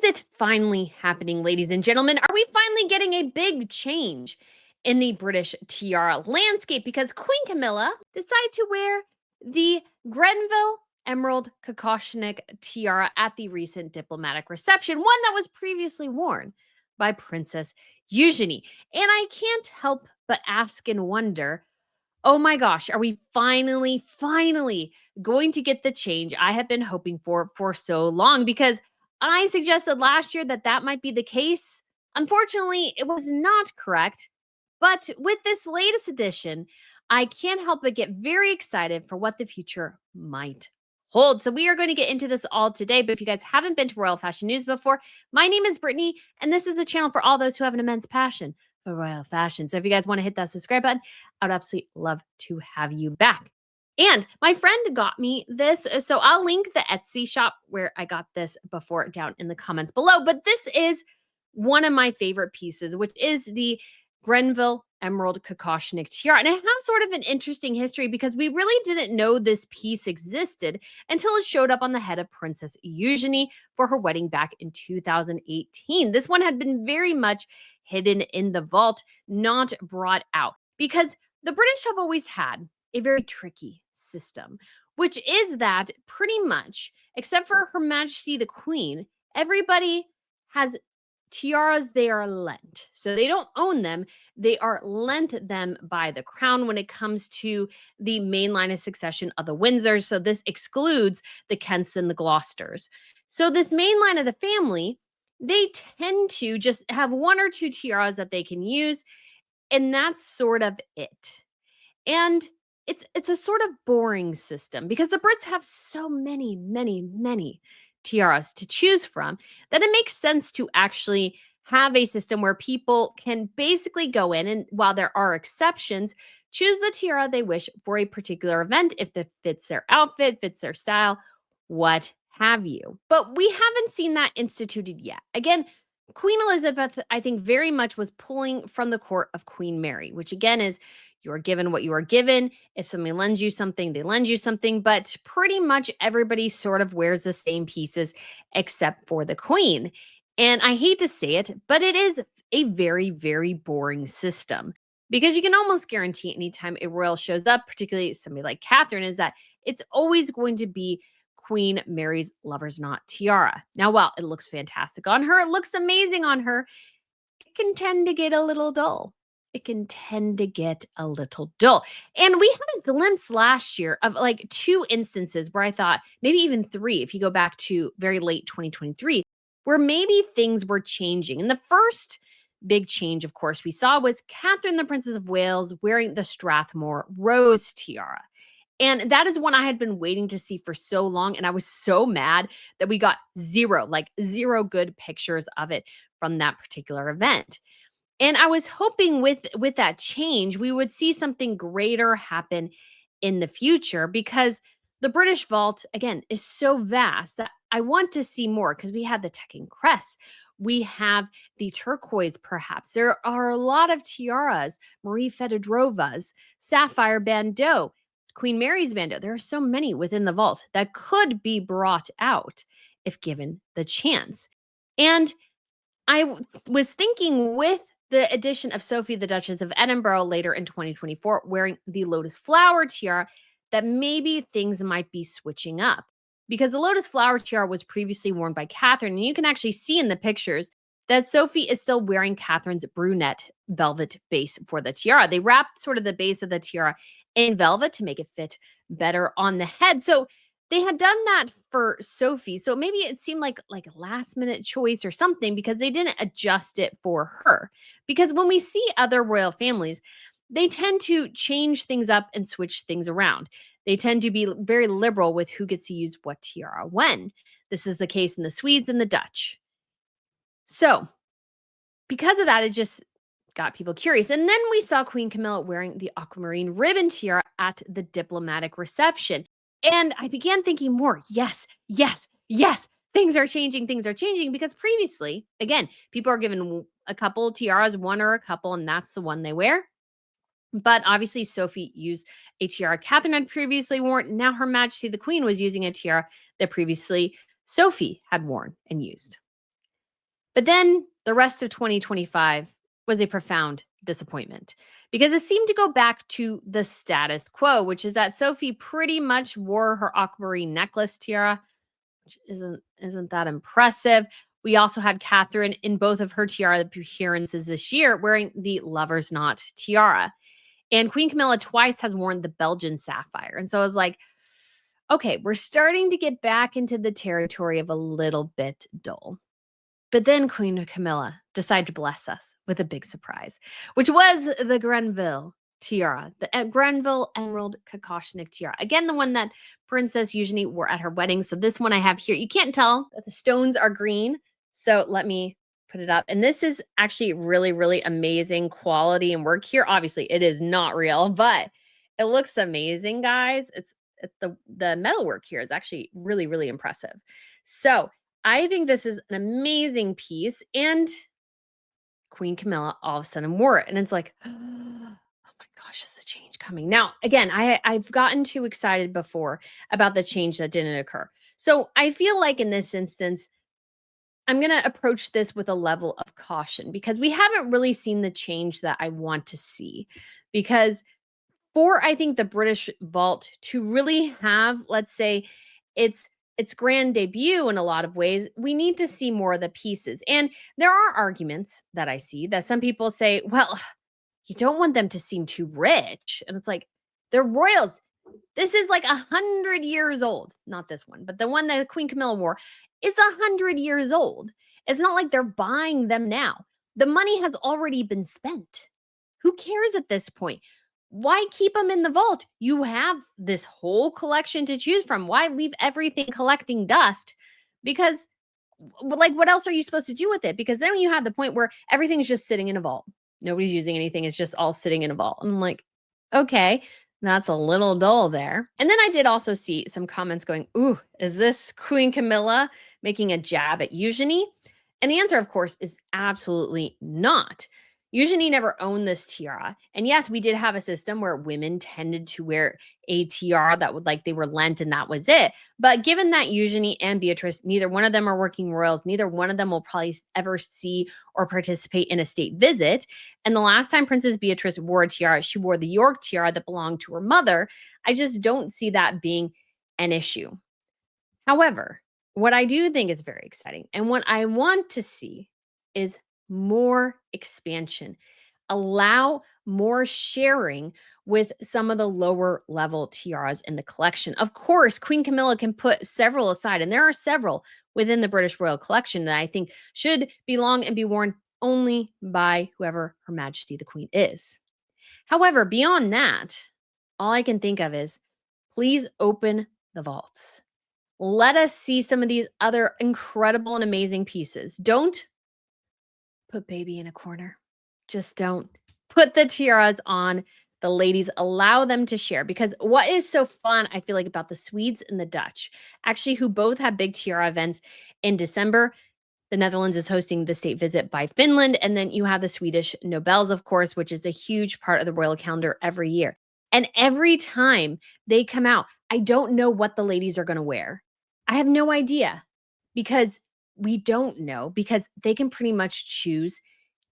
it finally happening, ladies and gentlemen? Are we finally getting a big change in the British tiara landscape? Because Queen Camilla decided to wear the Greville Emerald Kokoshnik Tiara at the recent diplomatic reception, one that was previously worn by Princess Eugenie. And I can't help but ask and wonder, oh my gosh, are we finally going to get the change I have been hoping for so long? Because I suggested last year that that might be the case. Unfortunately, it was not correct. But with this latest edition, I can't help but get very excited for what the future might hold. So we are going to get into this all today. But if you guys haven't been to Royal Fashion News before, my name is Brittany, and this is the channel for all those who have an immense passion for royal fashion. So if you guys want to hit that subscribe button, I would absolutely love to have you back. And my friend got me this, so I'll link the Etsy shop where I got this before down in the comments below. But this is one of my favorite pieces, which is the Greville Emerald Kokoshnik Tiara. And it has sort of an interesting history because we really didn't know this piece existed until it showed up on the head of Princess Eugenie for her wedding back in 2018. This one had been very much hidden in the vault, not brought out, because the British have always had a very tricky system, which is that pretty much, except for Her Majesty the Queen, everybody has tiaras they are lent. So they don't own them, they are lent them by the crown when it comes to the main line of succession of the Windsors. So this excludes the Kents and the Gloucesters. So this main line of the family, they tend to just have one or two tiaras that they can use, and that's sort of it. And it's a sort of boring system because the Brits have so many tiaras to choose from that it makes sense to actually have a system where people can basically go in and, while there are exceptions, choose the tiara they wish for a particular event if it fits their outfit, fits their style, what have you. But we haven't seen that instituted yet. Again, Queen Elizabeth, I think, very much was pulling from the court of Queen Mary, which again is you are given what you are given. If somebody lends you something, they lend you something. But pretty much everybody sort of wears the same pieces except for the Queen. And I hate to say it, but it is a very boring system because you can almost guarantee anytime a royal shows up, particularly somebody like Catherine, is that it's always going to be Queen Mary's Lover's Knot tiara. Now, while it looks fantastic on her, it looks amazing on her, it can tend to get a little dull. It can tend to get a little dull. And we had a glimpse last year of like two instances where I thought, maybe even three, if you go back to very late 2023, where maybe things were changing. And the first big change, of course, we saw was Catherine, the Princess of Wales, wearing the Strathmore Rose tiara. And that is one I had been waiting to see for so long. And I was so mad that we got zero good pictures of it from that particular event. And I was hoping with that change, we would see something greater happen in the future because the British vault, again, is so vast that I want to see more because we have the Tekken crest. We have the turquoise, perhaps. There are a lot of tiaras, Marie Fedodorovas, sapphire bandeau, Queen Mary's bandeau. There are so many within the vault that could be brought out if given the chance. And I was thinking with the addition of Sophie, the Duchess of Edinburgh, later in 2024, wearing the lotus flower tiara, that maybe things might be switching up. Because the lotus flower tiara was previously worn by Catherine, and you can actually see in the pictures that Sophie is still wearing Catherine's brunette velvet base for the tiara. They wrapped sort of the base of the tiara in velvet to make it fit better on the head. So they had done that for Sophie. So maybe it seemed like a last minute choice or something because they didn't adjust it for her. Because when we see other royal families, they tend to change things up and switch things around. They tend to be very liberal with who gets to use what tiara when. This is the case in the Swedes and the Dutch. So because of that, it just got people curious. And then we saw Queen Camilla wearing the aquamarine ribbon tiara at the diplomatic reception. And I began thinking more, yes. Things are changing because previously, again, people are given a couple tiaras, one or a couple, and that's the one they wear. But obviously, Sophie used a tiara Catherine had previously worn. Now Her Majesty the Queen was using a tiara that previously Sophie had worn and used. But then the rest of 2025 was a profound disappointment because it seemed to go back to the status quo, which is that Sophie pretty much wore her aquamarine necklace tiara, which isn't that impressive. We also had Catherine in both of her tiara appearances this year wearing the Lover's Knot tiara. And Queen Camilla twice has worn the Belgian sapphire. And so I was like, okay, we're starting to get back into the territory of a little bit dull. But then Queen Camilla decided to bless us with a big surprise, which was the Greville tiara, the Greville Emerald Kokoshnik Tiara. Again, the one that Princess Eugenie wore at her wedding. So this one I have here. You can't tell that the stones are green. So let me put it up. And this is actually really, really amazing quality and work here. Obviously, it is not real, but it looks amazing, guys. The metalwork here is actually really, really impressive. So I think this is an amazing piece. And Queen Camilla all of a sudden wore it. And it's like, oh my gosh, is a change coming. Now, again, I've gotten too excited before about the change that didn't occur. So I feel like in this instance, I'm going to approach this with a level of caution because we haven't really seen the change that I want to see. Because for, I think, the British vault to really have, let's say, its grand debut in a lot of ways, we need to see more of the pieces. And there are arguments that I see that some people say, well, you don't want them to seem too rich. And it's like, they're royals. This is like 100 years old. Not this one, but the one that Queen Camilla wore is 100 years old. It's not like they're buying them now. The money has already been spent. Who cares at this point? Why keep them in the vault? You have this whole collection to choose from. Why leave everything collecting dust? Because, like, what else are you supposed to do with it? Because then you have the point where everything's just sitting in a vault. Nobody's using anything. It's just all sitting in a vault. I'm like, okay, that's a little dull there. And then I did also see some comments going, ooh, is this Queen Camilla making a jab at Eugenie? And the answer, of course, is absolutely not. Eugenie never owned this tiara. And yes, we did have a system where women tended to wear a tiara that would, like, they were lent and that was it. But given that Eugenie and Beatrice, neither one of them are working royals, neither one of them will probably ever see or participate in a state visit. And the last time Princess Beatrice wore a tiara, she wore the York tiara that belonged to her mother. I just don't see that being an issue. However, what I do think is very exciting and what I want to see is more expansion. Allow more sharing with some of the lower level tiaras in the collection. Of course, Queen Camilla can put several aside, and there are several within the British Royal Collection that I think should belong and be worn only by whoever Her Majesty the Queen is. However, beyond that, all I can think of is please open the vaults. Let us see some of these other incredible and amazing pieces. Don't put baby in a corner. Just don't. Put the tiaras on the ladies. Allow them to share. Because what is so fun, I feel like, about the Swedes and the Dutch, actually, who both have big tiara events in December. The Netherlands is hosting the state visit by Finland. And then you have the Swedish Nobels, of course, which is a huge part of the royal calendar every year. And every time they come out, I don't know what the ladies are going to wear. I have no idea because we don't know, because they can pretty much choose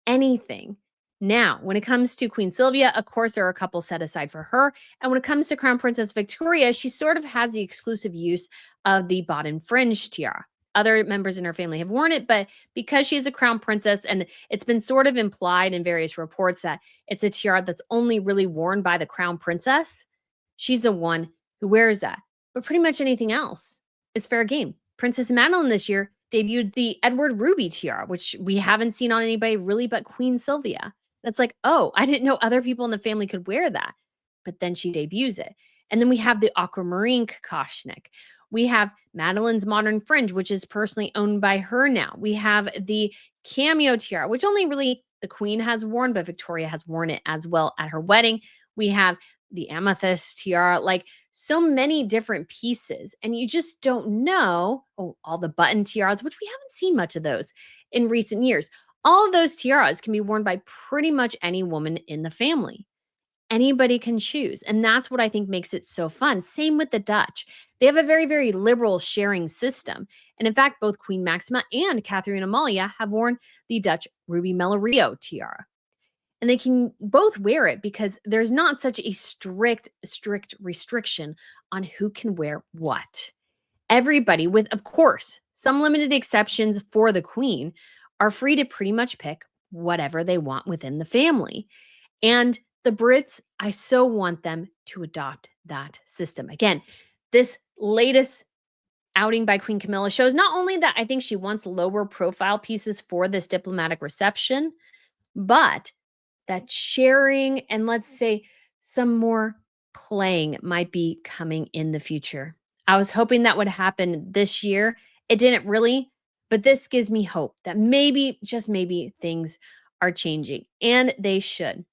anything. Now, when it comes to Queen Sylvia, of course, there are a couple set aside for her. And when it comes to Crown Princess Victoria, she sort of has the exclusive use of the bottom fringe tiara. Other members in her family have worn it, but because she's a crown princess, and it's been sort of implied in various reports that it's a tiara that's only really worn by the crown princess, she's the one who wears that. But pretty much anything else, it's fair game. Princess Madeline this year debuted the Edward Ruby tiara, which we haven't seen on anybody really but Queen Sylvia. That's like, oh, I didn't know other people in the family could wear that. But then she debuts it. And then we have the aquamarine Kokoshnik. We have Madeline's modern fringe, which is personally owned by her now. We have the cameo tiara, which only really the Queen has worn, but Victoria has worn it as well at her wedding. We have the amethyst tiara, like so many different pieces. And you just don't know, oh, all the button tiaras, which we haven't seen much of those in recent years. All of those tiaras can be worn by pretty much any woman in the family. anybody can choose. And that's what I think makes it so fun. Same with the Dutch. They have a very, very liberal sharing system. And in fact, both Queen Maxima and Catherine Amalia have worn the Dutch Ruby Mellorio tiara. And they can both wear it because there's not such a strict restriction on who can wear what. Everybody, with, of course, some limited exceptions for the Queen, are free to pretty much pick whatever they want within the family. And the Brits, I so want them to adopt that system. Again, this latest outing by Queen Camilla shows not only that I think she wants lower profile pieces for this diplomatic reception, but that sharing and, let's say, some more playing might be coming in the future. I was hoping that would happen this year. It didn't really, but this gives me hope that maybe, just maybe, things are changing, and they should.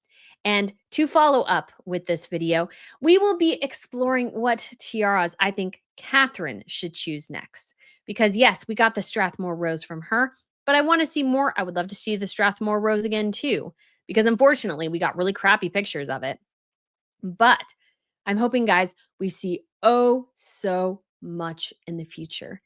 And to follow up with this video, we will be exploring what tiaras I think Catherine should choose next. Because yes, we got the Strathmore Rose from her, but I want to see more. I would love to see the Strathmore Rose again too, because unfortunately we got really crappy pictures of it. But I'm hoping, guys, we see oh so much in the future.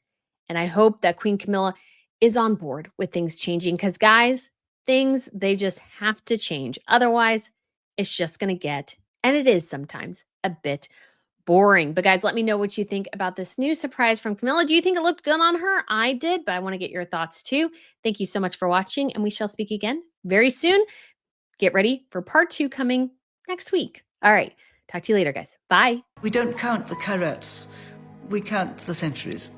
And I hope that Queen Camilla is on board with things changing, because, guys, things, they just have to change. Otherwise, it's just going to get, and it is sometimes, a bit boring. But guys, let me know what you think about this new surprise from Camilla. Do you think it looked good on her? I did, but I want to get your thoughts too. Thank you so much for watching, and we shall speak again very soon. Get ready for part 2 coming next week. All right. Talk to you later, guys. Bye. We don't count the carats, we count the centuries.